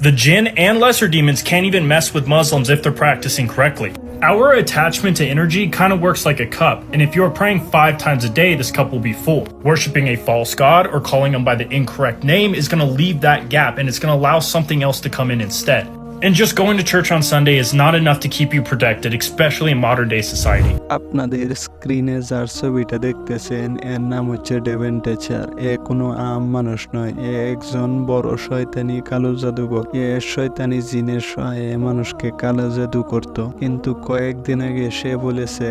The jinn and lesser demons can't even mess with Muslims if they're practicing correctly. Our attachment to energy kind of works like a cup, and if you're praying 5 times a day, this cup will be full. Worshipping a false god or calling him by the incorrect name is going to leave that gap, and it's going to allow something else to come in instead. And just going to church on Sunday is not enough to keep you protected, especially in modern day society. আপনাদের স্ক্রিনে যার ছবিটা দেখতেছেন এর নাম হচ্ছে ডেভেন টেচার। এ কোনো আম মানুষ নয়, এ একজন বড় শয়তানি কালো জাদুঘর। এ শয়তানি জিনের সহায়ে মানুষকে কালো জাদু করত। কিন্তু কয়েকদিন আগে সে বলেছে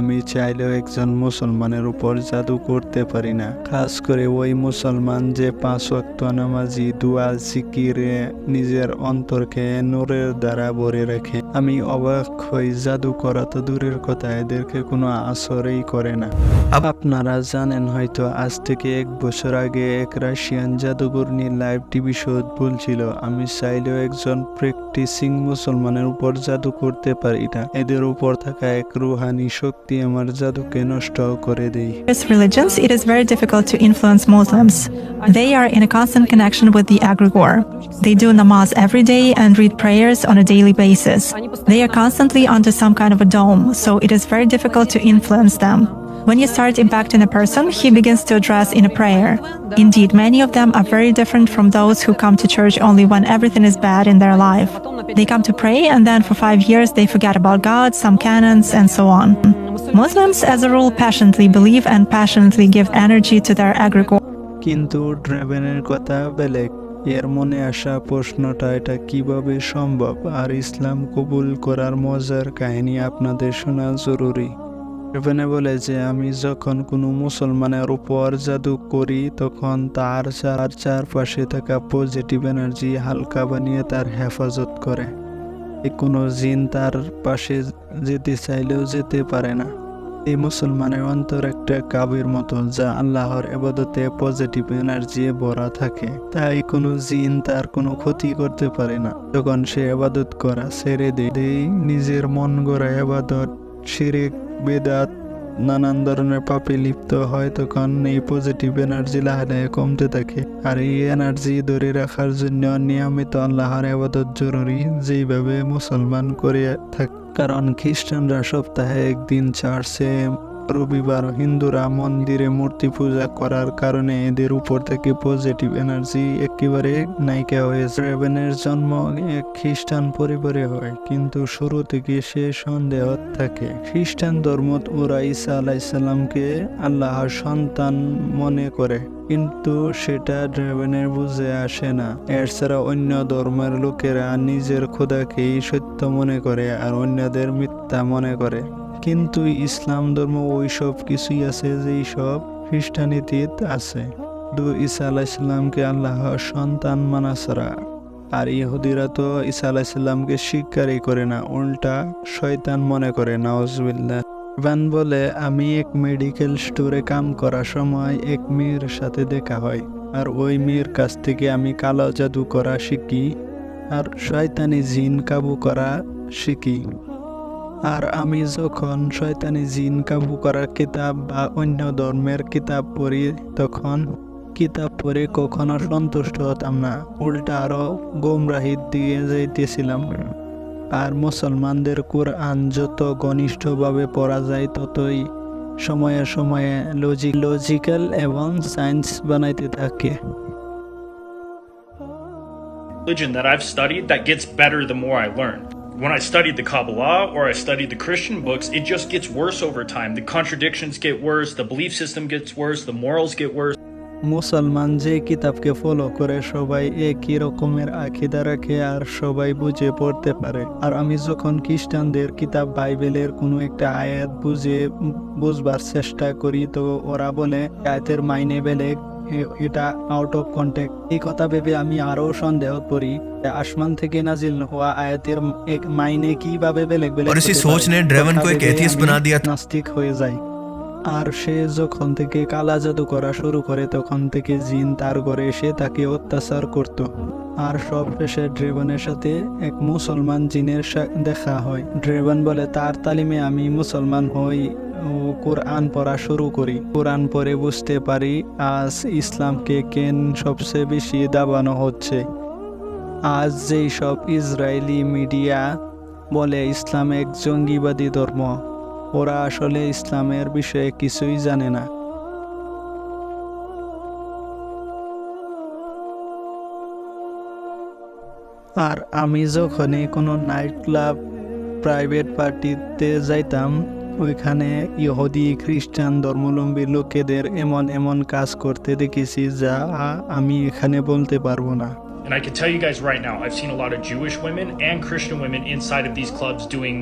আমি চাইলেও একজন মুসলমানের উপর জাদু করতে পারি না। খাস করে ওই মুসলমান যে 5 ওয়াক্ত নামাজি, দুয়া জিকিরে নিজের অন্তরকে নূরের দ্বারা ভরে রাখে। আমি অবাক হই, জাদু করা তো দূরের কথা, এদেরকে কোনো আসরই করে না। আপনারা জানেন হয়তো আজ থেকে 1 বছর আগে এক রাশিয়ান জাদুঘর নিয়ে লাইভ টিভি শো বলছিল আমি চাইলেও একজন প্র্যাকটিসিং মুসলমানের উপর জাদু করতে পারি না। এদের উপর থাকা এক রুহানি শক্তি আমার জাদুকে নষ্ট করে দেয়। Religions, it is very difficult to influence Muslims. They are in a constant connection with the egregore. They do namaz every day and read prayers on a daily basis. They are constantly under some kind of a dome, so it is very difficult to influence them. When you start impacting a person, he begins to address in a prayer. Indeed, many of them are very different from those who come to church only when everything is bad in their life. They come to pray and then for 5 years they forget about God, some canons, and so on. Muslims, as a rule, passionately believe and passionately give energy to their egregore. কিন্তু ড্রেভেনের কথা বেলেগ। এর মনে আসা প্রশ্নটা এটা কিভাবে সম্ভব, আর ইসলাম কবুল করার মজার কাহিনী আপনাদের শোনা জরুরি। ড্রেভেনে বলে যে আমি যখন কোনো মুসলমানের উপর জাদু করি তখন তার চারপাশে থাকা পজিটিভ এনার্জি হালকা বানিয়ে তার হেফাজত করে। কোনো জিন তার পাশে যেতে চাইলেও যেতে পারে না। এই মুসলমানের অন্তর একটা কাবির মতো, যা আল্লাহর ইবাদতে পজিটিভ এনার্জি ভরা থাকে, তাই কোনো জিন তার কোনো ক্ষতি করতে পারে না। যখন সে ইবাদত করা ছেড়ে দেয়, নিজের মন গড়া ইবাদত, শিরক, বেদাত, নানান ধরনের পাপে লিপ্ত হয়, তখন এই পজিটিভ এনার্জি লাহে কমতে থাকে। আর এই এনার্জি ধরে রাখার জন্য নিয়মিত আল্লাহর ইবাদত জরুরি, যেভাবে মুসলমান করে থাকে। কারণ খ্রিস্টানরা সপ্তাহে 1 দিন চার্চে, রবিবার হিন্দুরা মন্দিরে মূর্তি পূজা করার কারণে এদের উপর থেকে পজিটিভ এনার্জি একেবারে নাইকা হয়েছে। ড্রেভেনের জন্ম এক খ্রিস্টান পরিবারে হয়, কিন্তু শুরু থেকে সে সন্দেহ থাকে। খ্রিস্টান ধর্ম ওরা ঈসা আলাইহিসসালামকে আল্লাহর সন্তান মনে করে, কিন্তু সেটা ড্রেভেনের বুঝে আসে না। এর ছাড়া অন্য ধর্মের লোকেরা নিজের খোদাকেই সত্য মনে করে আর অন্যদের মিথ্যা মনে করে। কিন্তু ইসলাম ধর্ম ওই সব কিছুই আছে যেই সব খ্রিস্টানিটিতে আছে। ঈসা আলাইহিসসালামকে আল্লাহর সন্তান মানা ছাড়া। আর ইহুদিরা তো ঈসা আলাইহিসসালামকে স্বীকারই করে না, উল্টা শয়তান মনে করে। নাউজুবিল্লাহ। ইভান বলে আমি এক মেডিকেল স্টোরে কাম করার সময় এক মেয়ের সাথে দেখা হয়, আর ওই মেয়ের কাছ থেকে আমি কালো জাদু করা শিখি আর শয়তানি জিন কাবু করা শিখি। আর আমি যখন শয়তানি জিন কাবু করার কিতাব বা অন্য ধর্মের কিতাব পড়ি, তখন কিতাব পড়ে কখনো সন্তুষ্ট হতাম না, উল্টা আরো গোমরাহির দিকে যাইতেছিলাম। আর মুসলমানদের কোরআন যত ঘনিষ্ঠভাবে পড়া যায় ততই সময়ে সময়ে লজিক্যাল এবং সায়েন্স বানাইতে থাকে। Religion that I've studied that gets better the more I learn. When I studied the Kabbalah or I studied the Christian books, it just gets worse over time. The contradictions get worse, the belief system gets worse, the morals get worse. মুসলমান যে কিতাবকে follow করে সবাই একই রকমের আকীদা রাখে আর সবাই বুঝে পড়তে পারে। আর আমি যখন খ্রিস্টানদের কিতাব বাইবেলের কোনো একটা আয়াত বুঝবার চেষ্টা করি, তো ওরা বলে আয়াতের মাইনে বেলেগ, এটা আউট অফ কন্টেক্ট। এই কথা ভেবে আমি আরো সন্দেহ করি আসমান থেকে নাজিল হওয়া আয়াতের এক মাইনে কিভাবে বেলেগ বেলেগ। और इसी सोच ने ड्रेवन को एक एथियस्ट बना दिया। নাস্তিক হয়ে যায়। আর সে যখন থেকে কালা জাদু করা শুরু করে তখন থেকে জিন তার ঘরে এসে তাকে অত্যাচার করত। আর সবশেষে ড্রেভেনের সাথে এক মুসলমান জিনের দেখা হয়। ড্রেভেন বলে তার তালিমে আমি মুসলমান হই ও কোরআন পড়া শুরু করি। কোরআন পড়ে বুঝতে পারি আজ ইসলামকে কেন সবচেয়ে বেশি দাবানো হচ্ছে। আজ যেই সব ইসরায়েলি মিডিয়া বলে ইসলাম এক জঙ্গিবাদী ধর্ম, ওরা আসলে ইসলামের বিষয়ে কিছুই জানে না। আর আমি যখনই কোনো নাইট ক্লাব, প্রাইভেট পার্টিতে যাইতাম, ওইখানে ইহুদি খ্রিস্টান ধর্মাবলম্বী লোকেদের এমন এমন কাজ করতে দেখেছি যা আমি এখানে বলতে পারবো না। And I can tell you guys right now, I've seen a lot of Jewish women and Christian women inside of these clubs doing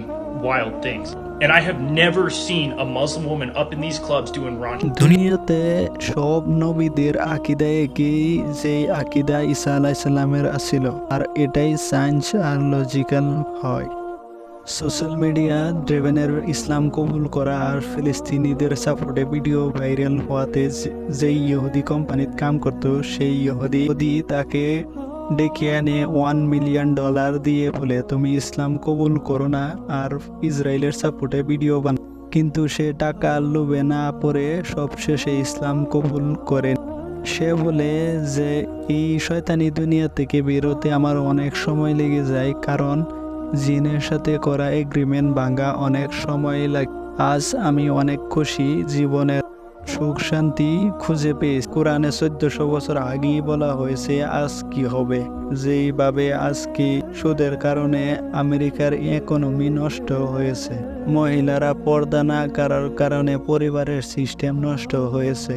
wild things. And I have never seen a Muslim woman up in these clubs doing raunchy. দুনিয়াতে সব নবীদের আকিদা একই, যে আকিদা ঈসা আলাইহিস সালামের আছিল, আর এটাই সায়েন্স আর লজিক্যাল হয়। সোশ্যাল মিডিয়া ড্রেভেনের ইসলাম কবুল করা আর ফিলিস্তিনিদের সাপোর্টে ভিডিও ভাইরাল হওয়াতে যেই ইহুদি কোম্পানিতে কাম করতো, সেই ইহুদি তাকে ডেকে আনে $1 মিলিয়ন দিয়ে বলে, তুমি ইসলাম কবুল করো না আর ইসরায়েলের সাপোর্টে ভিডিও বানাও। কিন্তু সে টাকা লোভে না পড়ে সবশেষে ইসলাম কবুল করে। সে বলে যে এই শয়তানি দুনিয়া থেকে বেরোতে আমার অনেক সময় লেগে যায়, কারণ জিনের সাথে করা এগ্রিমেন্ট ভাঙা অনেক সময় লাগে। আজ আমি অনেক খুশি, জীবনের সুখ শান্তি খুঁজে পেয়েছি। কোরআনে 1400 বছর আগেই বলা হয়েছে আজ কি হবে। যেইভাবে আজকে সুদের কারণে আমেরিকার ইকোনমি নষ্ট হয়েছে, মহিলারা পর্দা না করার কারণে পরিবারের সিস্টেম নষ্ট হয়েছে।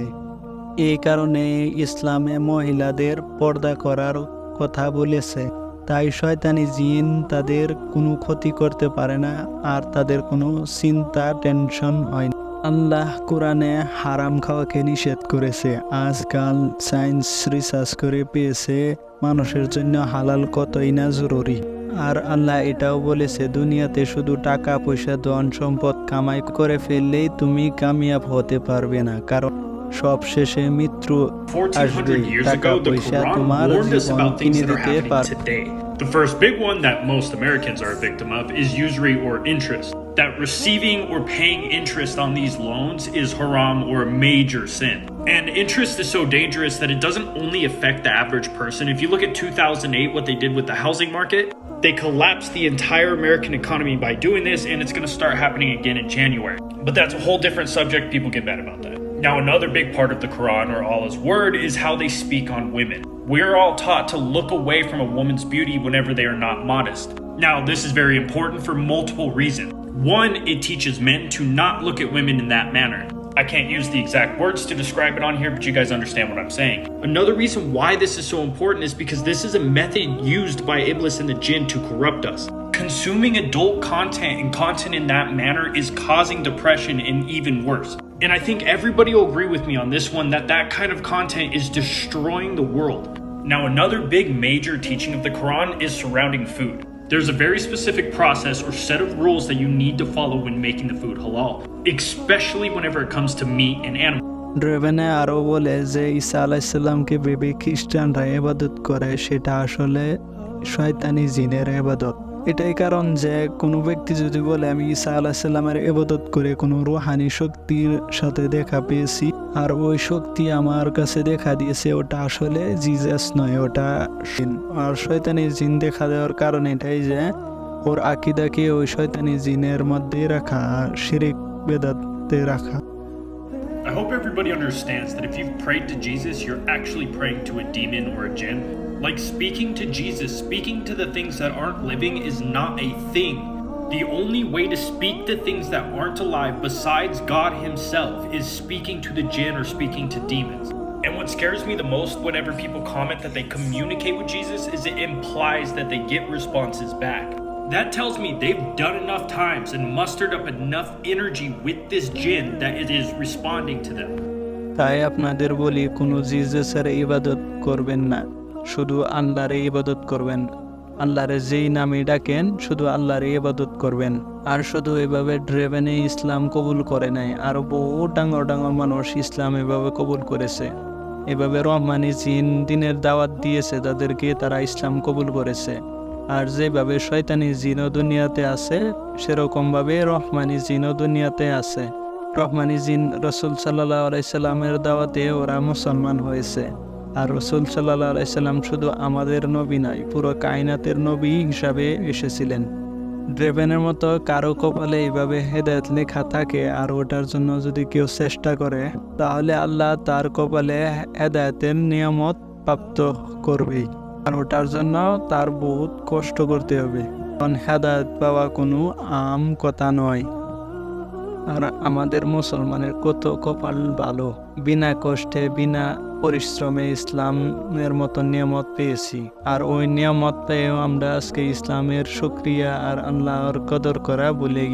এই কারণে ইসলামে মহিলাদের পর্দা করার কথা বলেছে। তাই শয়তানি জিন তাদের কোনো ক্ষতি করতে পারে না, আর তাদের কোনো চিন্তা টেনশন হয় না। আল্লাহ কোরআনে হারাম খাওয়াকে নিষেধ করেছে। আজকাল সায়েন্স রিসার্চ করে পেয়েছে মানুষের জন্য হালাল কতই না জরুরি। আর আল্লাহ এটাও বলেছে, দুনিয়াতে শুধু টাকা পয়সা ধন সম্পদ কামাই করে ফেললেই তুমি কামিয়াব হতে পারবে না, কারণ সব শেষে মৃত্যু আসবে। টাকা পয়সা তোমার জীবন কিনে দিতে পারবে। The first big one that most Americans are a victim of is usury or interest. That receiving or paying interest on these loans is haram or a major sin. And interest is so dangerous that it doesn't only affect the average person. If you look at 2008, what they did with the housing market, they collapsed the entire American economy by doing this, and it's going to start happening again in January. But that's a whole different subject. People get mad about that. Now, another big part of the Quran or Allah's word is how they speak on women. We're all taught to look away from a woman's beauty whenever they are not modest. Now, this is very important for multiple reasons. One, it teaches men to not look at women in that manner. I can't use the exact words to describe it on here, but you guys understand what I'm saying. Another reason why this is so important is because this is a method used by Iblis and the jinn to corrupt us. Consuming adult content and content in that manner is causing depression and even worse. And I think everybody will agree with me on this one, that that kind of content is destroying the world. Now, another big major teaching of the Quran is surrounding food. There's a very specific process or set of rules that you need to follow when making the food halal, especially whenever it comes to meat and animals. ড্রেভেনে আরও বলে যে ঈসা আলাইহিস সালামকে ভেবে খ্রিস্টানরা ইবাদত করে, সেটা আসলে শয়তানি জিনের ইবাদত। এটাই কারণ যে কোনো ব্যক্তি যদি বলে আমি ঈসা আলাইহিস সালামের ইবাদত করে কোনো রুহানি শক্তির সাথে দেখা পেয়েছি আর ওই শক্তি আমার কাছে দেখা দিয়েছে, ওটা আসলে জিজাস নয়, ওটা জিন। আর শয়তানি জিন দেখা দেওয়ার কারণ এটাই যে ওর আকিদাকে ওই শয়তানি জিনের মধ্যে রাখা, শিরিক বেদাতে রাখা। I hope everybody understands that if you've prayed to Jesus, you're actually praying to a demon or a jinn. Like speaking to Jesus, speaking to the things that aren't living is not a thing. The only way to speak to things that aren't alive besides God himself is speaking to the jinn or speaking to demons. And what scares me the most whenever people comment that they communicate with Jesus is it implies that they get responses back. That tells me they've done enough times and mustered up enough energy with this jinn that it is responding to them. তাই আপনাদের বলি, কোনো জিজাসের ইবাদত করবেন না, শুধু আল্লাহর ইবাদত করবেন। আল্লাহর যেই নামে ডাকেন শুধু আল্লাহর ইবাদত করবেন। আর শুধু এভাবে ড্রেভেনে ইসলাম কবুল করে নাই, আরো বহু ডাঙর ডাঙর মানুষ ইসলাম এভাবে কবুল করেছে। এভাবে রহমানি জিন দিনের দাওয়াত দিয়েছে তাদেরকে, তারা ইসলাম কবুল করেছে। আর যেভাবে শয়তানি জিনও দুনিয়াতে আছে, সেরকমভাবে রহমানি জিনও দুনিয়াতে আছে। রহমানি জিন রাসূল সাল্লাল্লাহু আলাইহি সাল্লামের দাওয়াতে ওরা মুসলমান হয়েছে, আর রসুল সাল্লাল্লাহু আলাইহি সাল্লাম শুধু আমাদের নবী নয়, পুরো কায়নাতের নবী হিসাবে এসেছিলেন। ড্রেভেনের মতো কারো কপালে এইভাবে হেদায়েত লেখা থাকে আর ওটার জন্য যদি কেউ চেষ্টা করে, তাহলে আল্লাহ তার কপালে হেদায়েতের নিয়ামত প্রাপ্ত করবেই। আর ওটার জন্য তার বহুত কষ্ট করতে হবে, কারণ হেদায়েত পাওয়া কোনো আম কথা নয়। আর আমাদের মুসলমানের কত কপাল ভালো, বিনা কষ্টে বিনা পরিশ্রমে ইসলামের মতো নিয়ামত পেয়েছি। আর ওই নিয়ামত পেয়েও আমরা আজকে ইসলামের শুকরিয়া আর আল্লাহর কদর করা ভুলে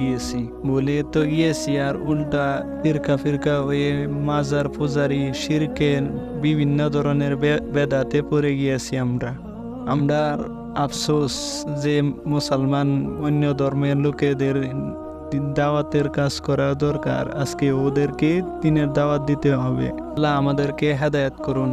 গিয়েছি আর উল্টা ফিরকা হয়ে মাজার পূজারি শিরকের বিভিন্ন ধরনের বেদাতে পড়ে গিয়েছি আমরা আফসোস যে মুসলমান অন্য ধর্মের লোকেদের দাওয়াতের কাজ করা দরকার। আজকে ওদেরকে দিনের দাওয়াত দিতে হবে। আল্লাহ আমাদেরকে হেদায়েত করুন।